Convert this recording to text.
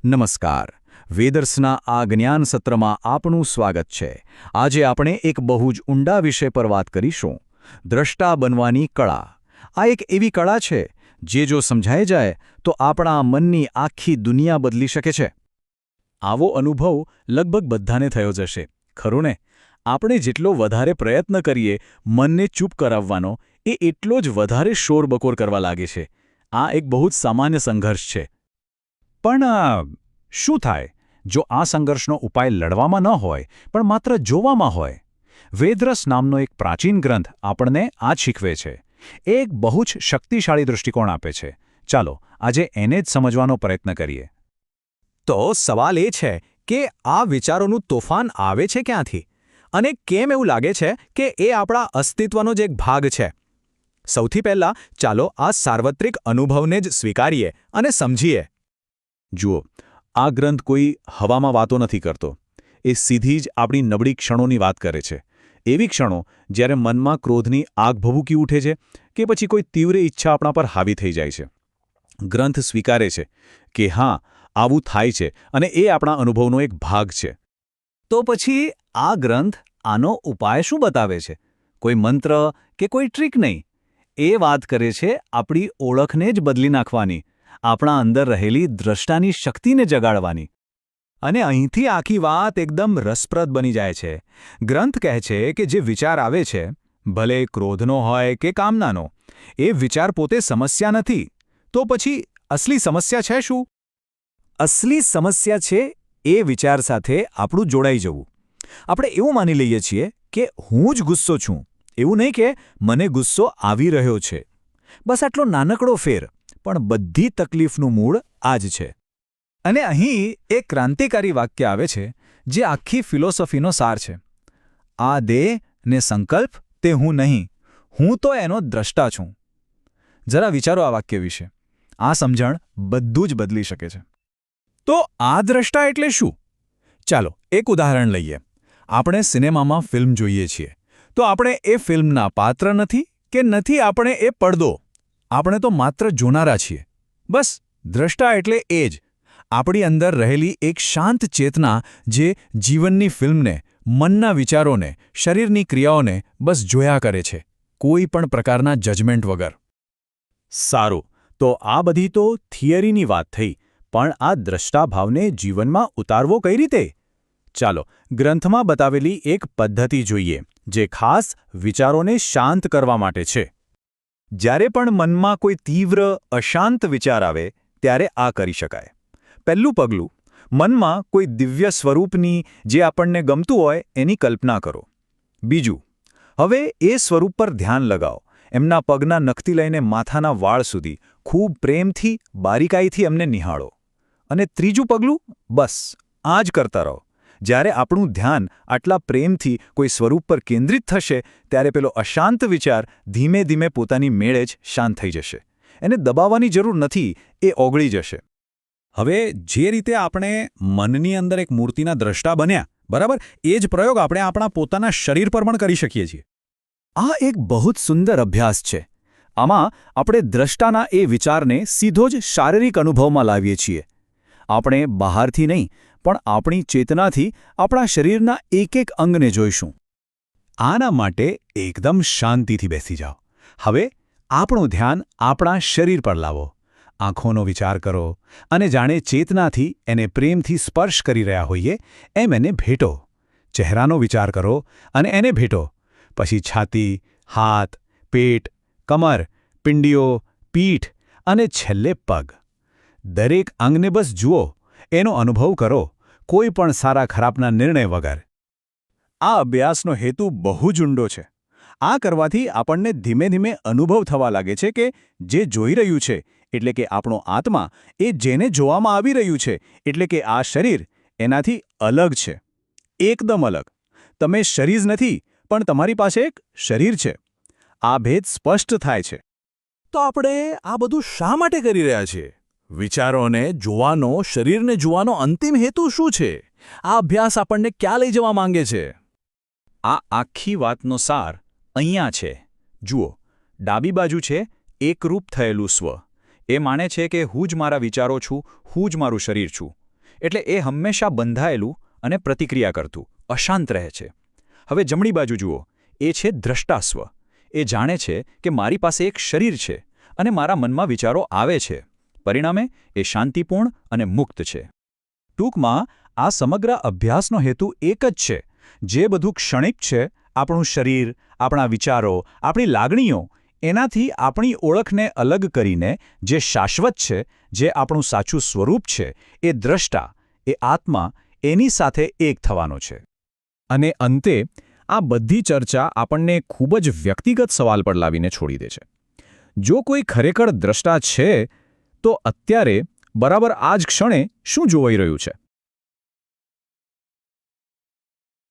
નમસ્કાર. વેદર્સના આ જ્ઞાન સત્રમાં આપનું સ્વાગત છે. આજે આપણે એક બહુ જ ઊંડા વિષય પર વાત કરીશું. દ્રષ્ટા બનવાની કળા. આ એક એવી કળા છે જે જો સમજાઈ જાય તો આપણા મનની આખી દુનિયા બદલી શકે છે. આવો અનુભવ લગભગ બધાને થયો જ હશે, ખરું ને? આપણે જેટલો વધારે પ્રયત્ન કરીએ મનને ચૂપ કરાવવાનો, એ એટલો જ વધારે શોરબકોર કરવા લાગે છે. આ એક બહુ જ સામાન્ય સંઘર્ષ છે. પણ શું થાય જો આ સંઘર્ષનો ઉપાય લડવામાં ન હોય, પણ માત્ર જોવામાં હોય? વેદરસ નામનો એક પ્રાચીન ગ્રંથ આપણને આ શીખવે છે. એ એક બહુ જ શક્તિશાળી દૃષ્ટિકોણ આપે છે. ચાલો આજે એને જ સમજવાનો પ્રયત્ન કરીએ. તો સવાલ એ છે કે આ વિચારોનું તોફાન આવે છે ક્યાંથી? અને કેમ એવું લાગે છે કે એ આપણા અસ્તિત્વનો જ એક ભાગ છે? સૌથી પહેલાં ચાલો આ સાર્વત્રિક અનુભવને જ સ્વીકારીએ અને સમજીએ. જુઓ, આ ગ્રંથ કોઈ હવામાં વાતો નથી કરતો. એ સીધી જ આપણી નબળી ક્ષણોની વાત કરે છે. એવી ક્ષણો જ્યારે મનમાં ક્રોધની આગ ભભૂકી ઉઠે છે કે પછી કોઈ તીવ્ર ઈચ્છા આપણા પર હાવી થઈ જાય છે. ગ્રંથ સ્વીકારે છે કે હા, આવું થાય છે અને એ આપણા અનુભવનો એક ભાગ છે. તો પછી આ ગ્રંથ આનો ઉપાય શું બતાવે છે? કોઈ મંત્ર કે કોઈ ટ્રીક નહીં. એ વાત કરે છે આપણી ઓળખને જ બદલી નાખવાની, આપણા અંદર રહેલી દ્રષ્ટાની શક્તિને જગાડવાની. અને અહીંથી આખી વાત એકદમ રસપ્રદ બની જાય છે. ગ્રંથ કહે છે કે જે વિચાર આવે છે, ભલે ક્રોધનો હોય કે કામનાનો, એ વિચાર પોતે સમસ્યા નથી. તો પછી અસલી સમસ્યા છે શું? અસલી સમસ્યા છે એ વિચાર સાથે આપણું જોડાઈ જવું. આપણે એવું માની લઈએ છીએ કે હું જ ગુસ્સો છું, એવું નહીં કે મને ગુસ્સો આવી રહ્યો છે. બસ આટલો નાનકડો ફેર, પણ બધી તકલીફનું મૂળ આ જ છે. અને અહીં એક ક્રાંતિકારી વાક્ય આવે છે જે આખી ફિલોસોફીનો સાર છે. આ દેહ ને સંકલ્પ તે હું નહીં, હું તો એનો દ્રષ્ટા છું. જરા વિચારો આ વાક્ય વિશે. આ સમજણ બધું જ બદલી શકે છે. તો આ દ્રષ્ટા એટલે શું? ચાલો એક ઉદાહરણ લઈએ. આપણે સિનેમામાં ફિલ્મ જોઈએ છીએ, તો આપણે એ ફિલ્મના પાત્ર નથી કે નથી આપણે એ પડદો. આપણે તો માત્ર જોનારા છીએ. બસ દ્રષ્ટા એટલે એ જ આપણી અંદર રહેલી એક શાંત ચેતના જે જીવનની ફિલ્મને, મનના વિચારોને, શરીરની ક્રિયાઓને બસ જોયા કરે છે, કોઈ પણ પ્રકારના જજમેન્ટ વગર. સારું, તો આ બધી તો થિયરીની વાત થઈ, પણ આ દ્રષ્ટાભાવને જીવનમાં ઉતારવો કઈ રીતે? ચાલો ગ્રંથમાં બતાવેલી એક પદ્ધતિ જોઈએ જે ખાસ વિચારોને શાંત કરવા માટે છે. જ્યારે પણ મનમાં કોઈ તીવ્ર, અશાંત વિચાર આવે ત્યારે આ કરી શકાય. પહેલું પગલું, મનમાં કોઈ દિવ્ય સ્વરૂપની, જે આપણને ગમતું હોય એની કલ્પના કરો. બીજું, હવે એ સ્વરૂપ પર ધ્યાન લગાવો. એમના પગના નખથી લઈને માથાના વાળ સુધી ખૂબ પ્રેમથી, બારીકાઈથી એમને નિહાળો. અને ત્રીજું પગલું, બસ આ જ કરતા રહો. જ્યારે આપણું ધ્યાન આટલા પ્રેમથી કોઈ સ્વરૂપ પર કેન્દ્રિત થશે ત્યારે પેલો અશાંત વિચાર ધીમે ધીમે પોતાની મેળે જ શાંત થઈ જશે. એને દબાવવાની જરૂર નથી, એ ઓગળી જશે. હવે જે રીતે આપણે મનની અંદર એક મૂર્તિના દ્રષ્ટા બન્યા, બરાબર, એ જ પ્રયોગ આપણે આપણા પોતાના શરીર પર પણ કરી શકીએ છીએ. આ એક બહુ જ સુંદર અભ્યાસ છે. આમાં આપણે દ્રષ્ટાના એ વિચારને સીધો જ શારીરિક અનુભવમાં લાવીએ છીએ. આપણે બહારથી નહીં, પણ આપણી ચેતનાથી આપણા શરીરના એક એક અંગને જોઈશું. આના માટે એકદમ શાંતિથી બેસી જાઓ. હવે આપણું ધ્યાન આપણા શરીર પર લાવો. આંખોનો વિચાર કરો અને જાણે ચેતનાથી એને પ્રેમથી સ્પર્શ કરી રહ્યા હોઈએ એમ એને ભેટો. ચહેરાનો વિચાર કરો અને એને ભેટો. પછી છાતી, હાથ, પેટ, કમર, પિંડીઓ, પીઠ અને છેલ્લે પગ. દરેક અંગને બસ જુઓ, એનો અનુભવ કરો, કોઈ પણ સારા ખરાબના નિર્ણય વગર. આ અભ્યાસનો હેતુ બહુ જ ઊંડો છે. આ કરવાથી આપણને ધીમે ધીમે અનુભવ થવા લાગે છે કે જે જોઈ રહ્યું છે, એટલે કે આપણો આત્મા, એ જેને જોવામાં આવી રહ્યું છે, એટલે કે આ શરીર, એનાથી અલગ છે. એકદમ અલગ. તમે શરીર નથી, પણ તમારી પાસે એક શરીર છે. આ ભેદ સ્પષ્ટ થાય છે. તો આપણે આ બધું શા માટે કરી રહ્યા છીએ? વિચારોને જોવાનો, શરીરને જોવાનો અંતિમ હેતુ શું છે? આ અભ્યાસ આપણને ક્યાં લઈ જવા માંગે છે? આ આખી વાતનો સાર અહીંયા છે. જુઓ, ડાબી બાજુ છે એકરૂપ થયેલું સ્વ. એ માને છે કે હું જ મારા વિચારો છું, હું જ મારું શરીર છું. એટલે એ હંમેશા બંધાયેલું અને પ્રતિક્રિયા કરતું અશાંત રહે છે. હવે જમણી બાજુ જુઓ, એ છે દ્રષ્ટાસ્વ. એ જાણે છે કે મારી પાસે એક શરીર છે અને મારા મનમાં વિચારો આવે છે. પરિણામે એ શાંતિપૂર્ણ અને મુક્ત છે. ટૂંકમાં આ સમગ્ર અભ્યાસનો હેતુ એક જ છે. જે બધું ક્ષણિક છે, આપણું શરીર, આપણા વિચારો, આપણી લાગણીઓ, એનાથી આપણી ઓળખને અલગ કરીને જે શાશ્વત છે, જે આપણું સાચું સ્વરૂપ છે, એ દ્રષ્ટા, એ આત્મા, એની સાથે એક થવાનો છે. અને અંતે આ બધી ચર્ચા આપણને ખૂબ જ વ્યક્તિગત સવાલ પર લાવીને છોડી દે છે. જો કોઈ ખરેખર દ્રષ્ટા છે, તો અત્યારે બરાબર આ જ ક્ષણે શું જોવાઈ રહ્યું છે?